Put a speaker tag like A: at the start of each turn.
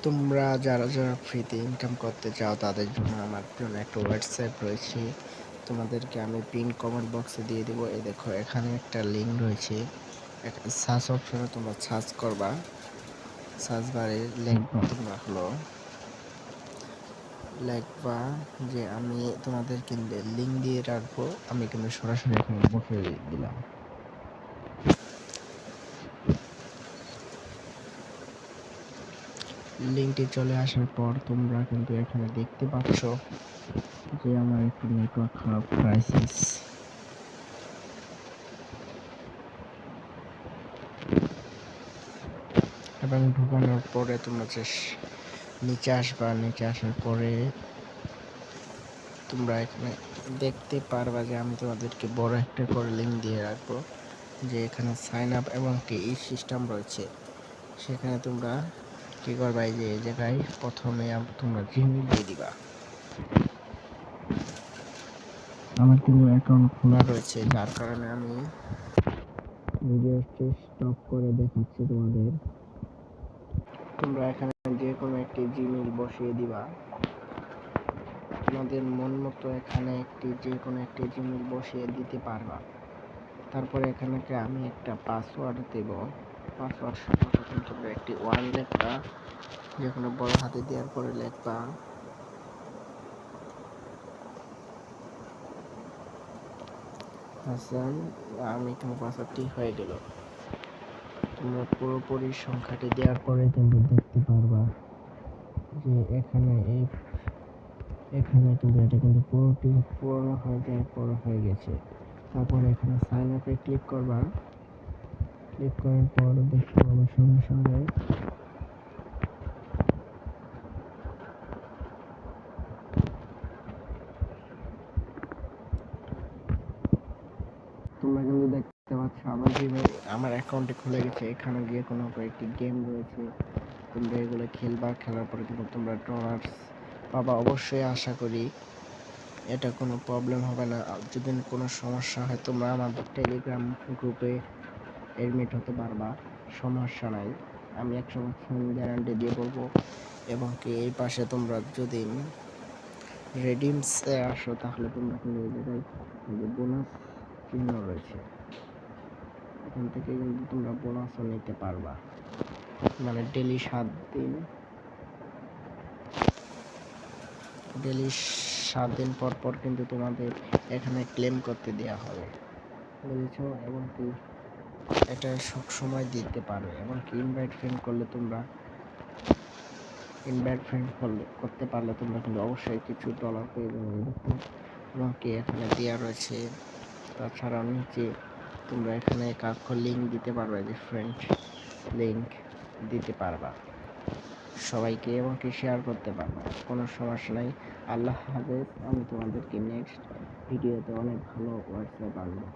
A: তোমরা যারা যারা ফ্রিতে ইনকাম করতে চাও তাদের জন্য আমার জন্য একটা হোয়াটসঅ্যাপ রয়েছে। তোমাদেরকে আমি পিন কমেন্ট বক্সে দিয়ে দেবো। এই দেখো এখানে একটা লিঙ্ক রয়েছে, সার্চ অপশনে তোমরা সার্চ করবা, সার্চ বারে লিখবা, তোমরা লিখবা যে আমি তোমাদেরকে লিঙ্ক দিয়ে রাখবো। আমি কিন্তু সরাসরি এখানে বসে দিলাম। লিঙ্কটি চলে আসার পর তোমরা কিন্তু এখানে দেখতে পাচ্ছ যে আমার একটু নেটওয়ার্ক খারাপ ক্রাইসিস। এবং ঢুকানোর পরে তোমরা নিচে আসবা। নিচে আসার পরে তোমরা এখানে দেখতে পারবা যে আমি তোমাদেরকে বড় একটা করে লিঙ্ক দিয়ে রাখবো, যে এখানে সাইন আপ এবং কি এই সিস্টেম রয়েছে। সেখানে তোমরা কি করবা, এই যে এই জায়গায় প্রথমে তোমরা জিমেইল দিয়ে দিবা। আমার কিন্তু অ্যাকাউন্ট খোলা রয়েছে, যার কারণে আমি ভিডিওটি স্টপ করে দেখাচ্ছি তোমাদের। তোমরা এখানে যে কোনো একটি জিমেইল বসিয়ে দিবা, তোমাদের মন মতো এখানে যে কোনো একটি জিমেইল বসিয়ে দিতে পারবা। তারপরে এখানে আমি একটা পাসওয়ার্ড দেব। পাসওয়ার্ড সাথে তোমরা একটি ওয়ান লিখবা, যে কোনো বড় হাতে দেওয়ার পরে লিখবা হাসান। আমি এখানে পাসওয়ার্ডটি হয়ে গেল। তোমরা পুরোপুরি সংখ্যাটি দেওয়ার পরে কিন্তু দেখতে পারবা যে এখানে কিন্তু এটা কিন্তু পুরোটি পূর্ণ হয়ে যায়, পূরণ হয়ে গেছে। তারপরে এখানে সাইন আপে ক্লিক করবা। ক্লিক করার পর দেখতে পাবো সঙ্গে সঙ্গে তোমরা কিন্তু দেখতে পাচ্ছ আমার অ্যাকাউন্টে খুলে গেছে। এখানে গিয়ে কোনো একটি গেম রয়েছে, তোমরা এগুলো খেলবা। খেলার পরে কিন্তু তোমরা ডলার্স পাবা অবশ্যই। আশা করি এটা কোনো প্রবলেম হবে না। যদি কোনো সমস্যা হয় তোমরা আমাদের টেলিগ্রাম গ্রুপে এডমিট হতে পারবা, সমস্যা নাই। আমি 100% গ্যারান্টি দিয়ে বলবো। এবং কি এই পাশে তোমরা যদি রেডিমসে আসো তাহলে তোমরা কিন্তু এই জায়গায় বোনাস চিহ্ন রয়েছে, এখান থেকে কিন্তু তোমরা বোনাসও নিতে পারবা। মানে ডেলি 7 দিন পর পর কিন্তু তোমাদের এখানে ক্লেম করতে দেওয়া হবে, বুঝেছো? এবং কি এটা সব সময় দিতে পারবে। এবং কি ইনভাইট ফ্রেন্ড করতে পারলে তোমরা কিন্তু অবশ্যই কিছু ডলার পেয়ে যাবে। এবং কি এখানে দেওয়া রয়েছে। তাছাড়া নিচে তোমরা এখানে কাক্ষর লিঙ্ক দিতে পারবে, যে ফ্রেন্ড লিঙ্ক দিতে পারবা সবাইকে, এবং কি শেয়ার করতে পারবা। কোনো সমস্যা নাই। আল্লাহ হাফেজ। আমি তোমাদেরকে নেক্সট ভিডিওতে অনেক ভালো হোয়াটসঅ্যাপ আনবো।